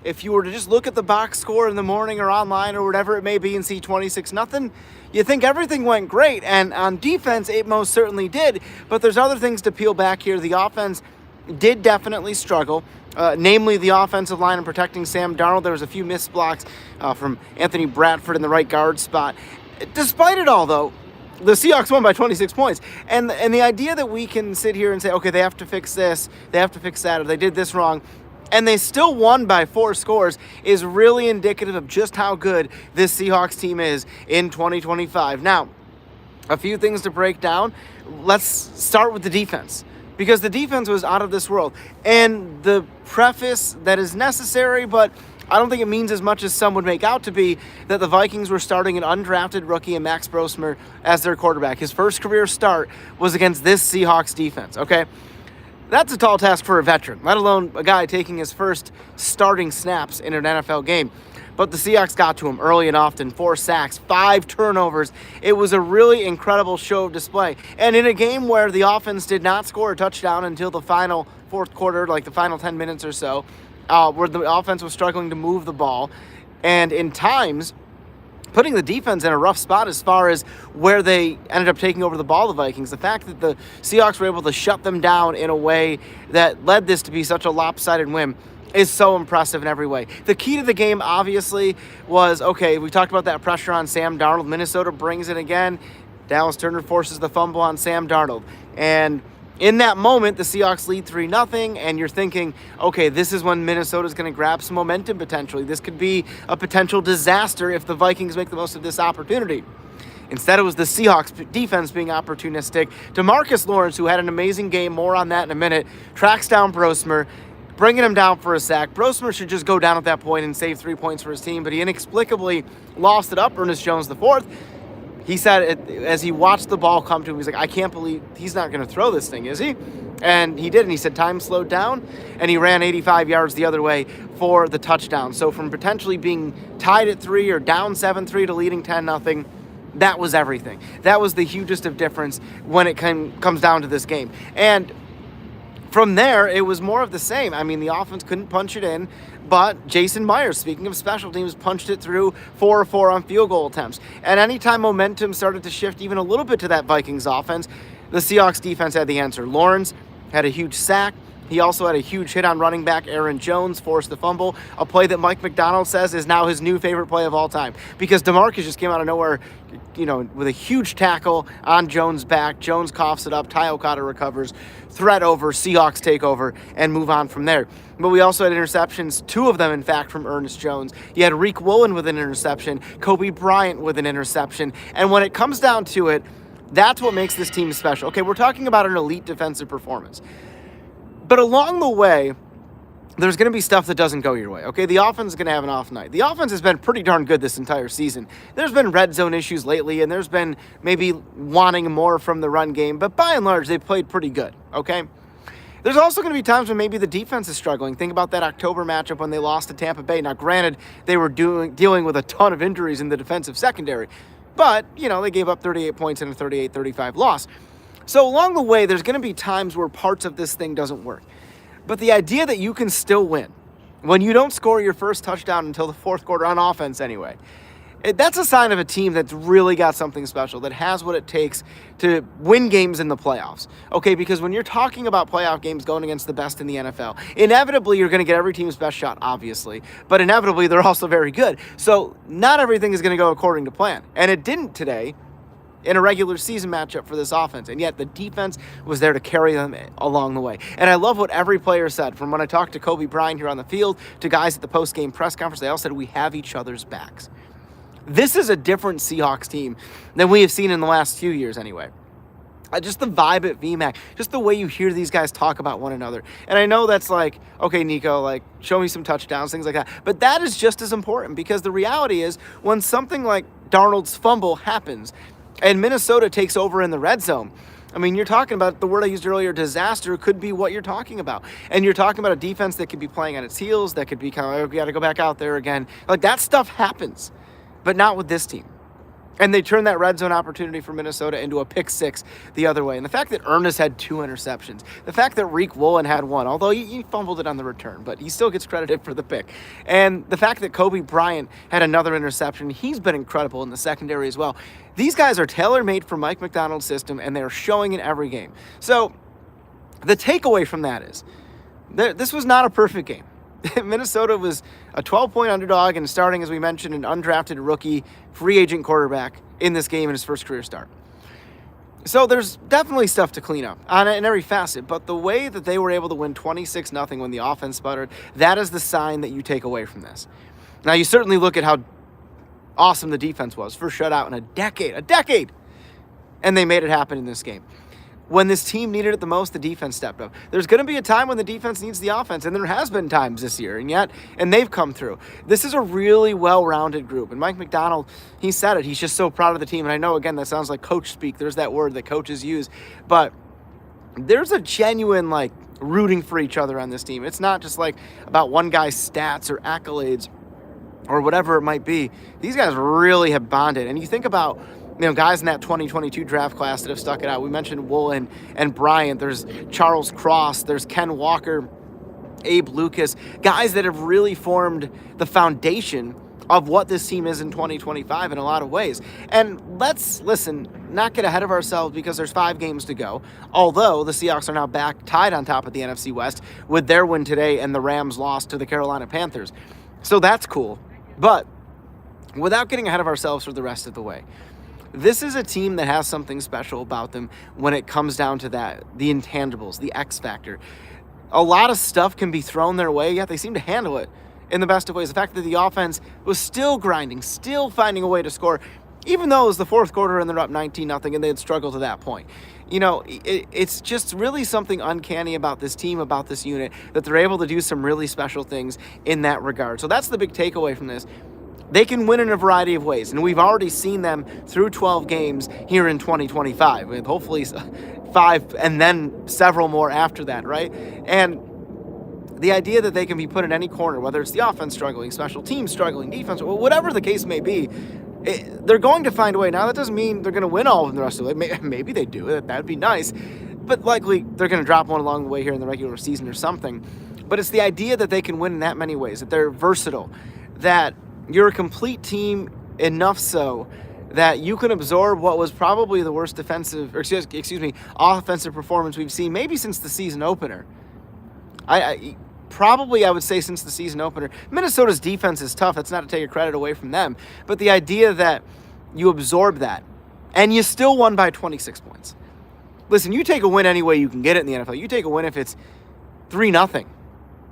if you were to just look at the box score in the morning or online or whatever it may be and see 26-0, you think everything went great. And on defense, it most certainly did. But there's other things to peel back here. The offense did definitely struggle, namely the offensive line and protecting Sam Darnold. There was a few missed blocks from Anthony Bradford in the right guard spot. Despite it all, though, the Seahawks won by 26 points. And the idea that we can sit here and say, okay, they have to fix this, they have to fix that, or they did this wrong, and they still won by 4 scores is really indicative of just how good this Seahawks team is in 2025. Now, a few things to break down. Let's start with the defense, because the defense was out of this world. And the preface that is necessary, but I don't think it means as much as some would make out to be, that the Vikings were starting an undrafted rookie in Max Brosmer as their quarterback. His first career start was against this Seahawks defense, okay? That's a tall task for a veteran, let alone a guy taking his first starting snaps in an NFL game. But the Seahawks got to him early and often, 4 sacks, 5 turnovers. It was a really incredible show of display. And in a game where the offense did not score a touchdown until the final fourth quarter, like the final 10 minutes or so, where the offense was struggling to move the ball, and in times putting the defense in a rough spot as far as where they ended up taking over the ball, the Vikings. The fact that the Seahawks were able to shut them down in a way that led this to be such a lopsided win is so impressive in every way. The key to the game, obviously, was, okay, we talked about that pressure on Sam Darnold. Minnesota brings it again. Dallas Turner forces the fumble on Sam Darnold. And in that moment, the Seahawks lead 3-0, and you're thinking, okay, this is when Minnesota's going to grab some momentum potentially. This could be a potential disaster if the Vikings make the most of this opportunity. Instead, it was the Seahawks defense being opportunistic. DeMarcus Lawrence, who had an amazing game, more on that in a minute, tracks down Brosmer, bringing him down for a sack. Brosmer should just go down at that point and save 3 points for his team, but he inexplicably lost it up. Ernest Jones IV, he said as he watched the ball come to him, he's like, I can't believe he's not going to throw this thing, is he? And he did, and he said time slowed down, and he ran 85 yards the other way for the touchdown. So from potentially being tied at 3 or down 7-3 to leading 10-0, that was everything. That was the hugest of difference when it comes down to this game. And from there, it was more of the same. I mean, the offense couldn't punch it in, but Jason Myers, speaking of special teams, punched it through 4 of 4 on field goal attempts. And anytime momentum started to shift even a little bit to that Vikings offense, the Seahawks defense had the answer. Lawrence had a huge sack. He also had a huge hit on running back Aaron Jones, forced the fumble, a play that Mike McDonald says is now his new favorite play of all time, because DeMarcus just came out of nowhere, with a huge tackle on Jones' back. Jones coughs it up, Ty Okada recovers, threat over, Seahawks take over, and move on from there. But we also had interceptions, 2 of them, in fact, from Ernest Jones. You had Reek Woolen with an interception, Kobe Bryant with an interception, and when it comes down to it, that's what makes this team special. Okay, we're talking about an elite defensive performance. But along the way, there's going to be stuff that doesn't go your way, okay? The offense is going to have an off night. The offense has been pretty darn good this entire season. There's been red zone issues lately, and there's been maybe wanting more from the run game, but by and large, they've played pretty good, okay? There's also going to be times when maybe the defense is struggling. Think about that October matchup when they lost to Tampa Bay. Now, granted, they were dealing with a ton of injuries in the defensive secondary, but, they gave up 38 points in a 38-35 loss. So along the way, there's going to be times where parts of this thing doesn't work. But the idea that you can still win when you don't score your first touchdown until the fourth quarter on offense anyway, that's a sign of a team that's really got something special, that has what it takes to win games in the playoffs. Okay, because when you're talking about playoff games going against the best in the NFL, inevitably you're going to get every team's best shot, obviously, but inevitably they're also very good. So not everything is going to go according to plan. And it didn't today in a regular season matchup for this offense, and yet the defense was there to carry them along the way. And I love what every player said, from when I talked to Kobe Bryant here on the field to guys at the post-game press conference. They all said we have each other's backs. This is a different Seahawks team than we have seen in the last few years anyway. Just the vibe at VMAC, just the way you hear these guys talk about one another. And I know that's like, okay, Nico, show me some touchdowns, things like that. But that is just as important, because the reality is when something like Darnold's fumble happens and Minnesota takes over in the red zone, I mean, you're talking about, the word I used earlier, disaster, could be what you're talking about. And you're talking about a defense that could be playing on its heels, that could be kind of, we got to go back out there again. That stuff happens, but not with this team. And they turned that red zone opportunity for Minnesota into a pick six the other way. And the fact that Ernest had 2 interceptions, the fact that Reek Woolen had 1, although he fumbled it on the return, but he still gets credited for the pick. And the fact that Kobe Bryant had another interception, he's been incredible in the secondary as well. These guys are tailor-made for Mike Macdonald's system, and they're showing in every game. So the takeaway from that is this was not a perfect game. Minnesota was a 12-point underdog and starting, as we mentioned, an undrafted rookie free agent quarterback in this game in his first career start. So there's definitely stuff to clean up in every facet, but the way that they were able to win 26-0 when the offense sputtered, that is the sign that you take away from this. Now, you certainly look at how awesome the defense was. First shutout in a decade, and they made it happen in this game. When this team needed it the most, the defense stepped up. There's going to be a time when the defense needs the offense, and there has been times this year, and they've come through. This is a really well-rounded group, and Mike Macdonald, he said it. He's just so proud of the team, and I know, again, that sounds like coach speak. There's that word that coaches use, but there's a genuine, rooting for each other on this team. It's not just, about one guy's stats or accolades or whatever it might be. These guys really have bonded, and you think about guys in that 2022 draft class that have stuck it out. We mentioned Woolen and Bryant. There's Charles Cross. There's Ken Walker, Abe Lucas, guys that have really formed the foundation of what this team is in 2025 in a lot of ways. And let's, not get ahead of ourselves because there's 5 games to go, although the Seahawks are now back tied on top of the NFC West with their win today and the Rams lost to the Carolina Panthers. So that's cool. But without getting ahead of ourselves for the rest of the way, this is a team that has something special about them when it comes down to that, the intangibles, the X factor. A lot of stuff can be thrown their way, yet they seem to handle it in the best of ways. The fact that the offense was still grinding, still finding a way to score, even though it was the fourth quarter and they're up 19-0 and they had struggled to that point. It's just really something uncanny about this team, about this unit, that they're able to do some really special things in that regard. So that's the big takeaway from this. They can win in a variety of ways, and we've already seen them through 12 games here in 2025, with hopefully 5 and then several more after that, right? And the idea that they can be put in any corner, whether it's the offense struggling, special teams struggling, defense, whatever the case may be, they're going to find a way. Now, that doesn't mean they're going to win all of them the rest of the way. Maybe they do. That'd be nice. But likely they're going to drop one along the way here in the regular season or something. But it's the idea that they can win in that many ways, that they're versatile, that you're a complete team enough so that you can absorb what was probably the worst offensive performance we've seen maybe since the season opener. I would say since the season opener. Minnesota's defense is tough. That's not to take a credit away from them. But the idea that you absorb that and you still won by 26 points. Listen, you take a win any way you can get it in the NFL. You take a win if it's 3-0.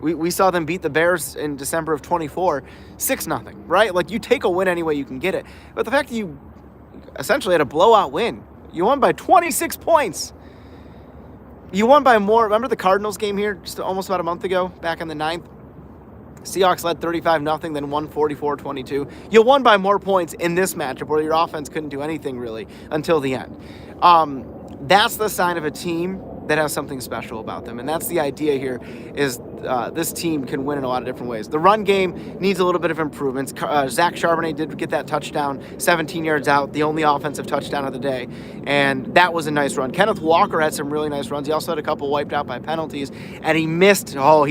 We saw them beat the Bears in December of 24, 6-0, right? You take a win any way you can get it. But the fact that you essentially had a blowout win, you won by 26 points. You won by more. Remember the Cardinals game here just almost about a month ago, back on the 9th? Seahawks led 35-0, then won 44-22. You won by more points in this matchup where your offense couldn't do anything really until the end. That's the sign of a team that has something special about them. And that's the idea here, is this team can win in a lot of different ways. The run game needs a little bit of improvements. Zach Charbonnet did get that touchdown, 17 yards out, the only offensive touchdown of the day. And that was a nice run. Kenneth Walker had some really nice runs. He also had a couple wiped out by penalties. And he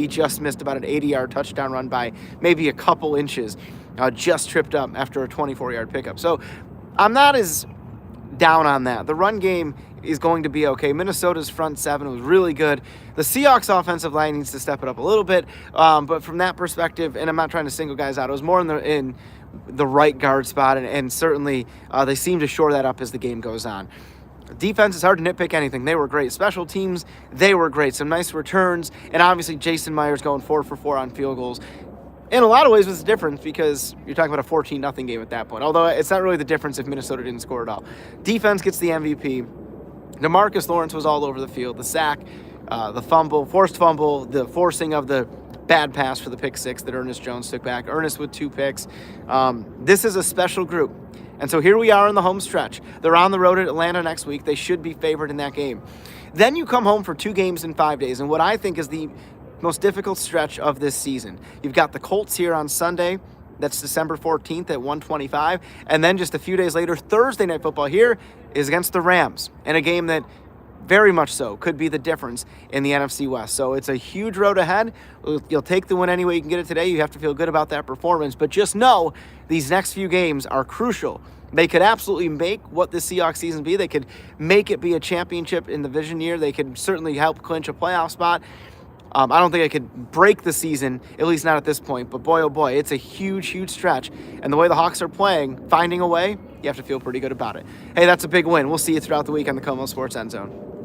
just missed about an 80-yard touchdown run by maybe a couple inches. Just tripped up after a 24-yard pickup. So I'm not as down on that. The run game is going to be okay. Minnesota's front seven was really good. The Seahawks offensive line needs to step it up a little bit, but from that perspective, and I'm not trying to single guys out, it was more in the right guard spot, and certainly they seem to shore that up as the game goes on. Defense is hard to nitpick anything. They were great. Special teams, they were great. Some nice returns, and obviously Jason Myers going 4 for 4 on field goals. In a lot of ways, it was the difference because you're talking about a 14-0 game at that point, although it's not really the difference if Minnesota didn't score at all. Defense gets the MVP. DeMarcus Lawrence was all over the field. The sack, the forced fumble, the forcing of the bad pass for the pick 6 that Ernest Jones took back. Ernest with 2 picks. This is a special group. And so here we are in the home stretch. They're on the road at Atlanta next week. They should be favored in that game. Then you come home for 2 games in 5 days. And what I think is the most difficult stretch of this season. You've got the Colts here on Sunday. That's December 14th at 1:25. And then just a few days later, Thursday Night Football here is against the Rams in a game that very much so could be the difference in the NFC West. So it's a huge road ahead. You'll take the win any way you can get it today. You have to feel good about that performance. But just know these next few games are crucial. They could absolutely make what the Seahawks season be. They could make it be a championship in the division year. They could certainly help clinch a playoff spot. I don't think I could break the season, at least not at this point. But boy, oh boy, it's a huge, huge stretch. And the way the Hawks are playing, finding a way, you have to feel pretty good about it. Hey, that's a big win. We'll see you throughout the week on the KOMO Sports End Zone.